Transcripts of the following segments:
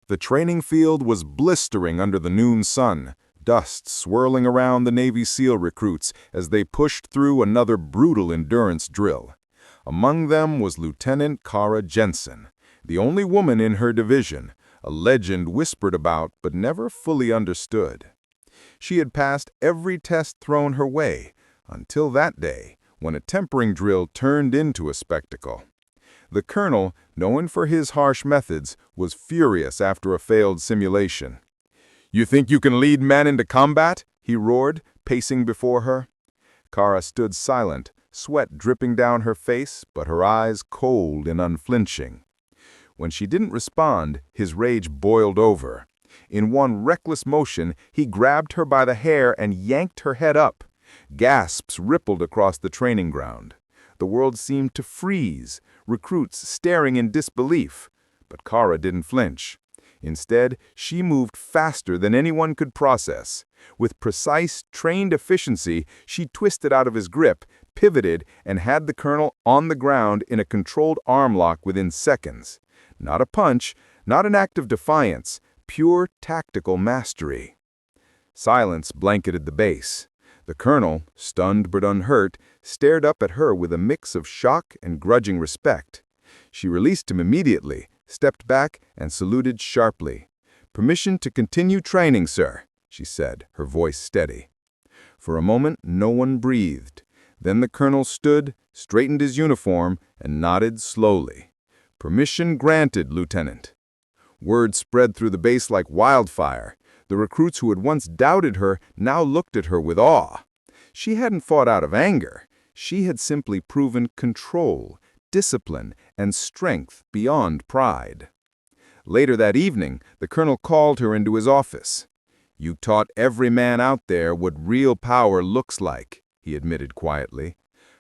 The training field was blistering under the noon sun, dust swirling around the Navy SEAL recruits as they pushed through another brutal endurance drill. Among them was Lieutenant Kara Jensen, the only woman in her division, a legend whispered about but never fully understood. She had passed every test thrown her way, until that day, when a tempering drill turned into a spectacle. The colonel, known for his harsh methods, was furious after a failed simulation. "You think you can lead men into combat?" he roared, pacing before her. Kara stood silent, sweat dripping down her face, but her eyes cold and unflinching. When she didn't respond, his rage boiled over. In one reckless motion, he grabbed her by the hair and yanked her head up. Gasps rippled across the training ground. The world seemed to freeze, recruits staring in disbelief. But Kara didn't flinch. Instead, she moved faster than anyone could process. With precise, trained efficiency, she twisted out of his grip, pivoted, and had the colonel on the ground in a controlled arm lock within seconds. Not a punch, not an act of defiance, pure tactical mastery. Silence blanketed the base. The colonel, stunned but unhurt, stared up at her with a mix of shock and grudging respect. She released him immediately, stepped back, and saluted sharply. "Permission to continue training, sir," she said, her voice steady. For a moment, no one breathed. Then the colonel stood, straightened his uniform, and nodded slowly. "Permission granted, Lieutenant." Word spread through the base like wildfire. The recruits who had once doubted her now looked at her with awe. She hadn't fought out of anger. She had simply proven control, discipline, and strength beyond pride. Later that evening, the colonel called her into his office. "You taught every man out there what real power looks like," he admitted quietly.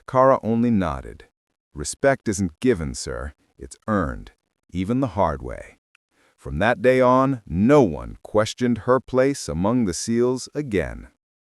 Kara only nodded. "Respect isn't given, sir. It's earned, even the hard way." From that day on, no one questioned her place among the SEALs again.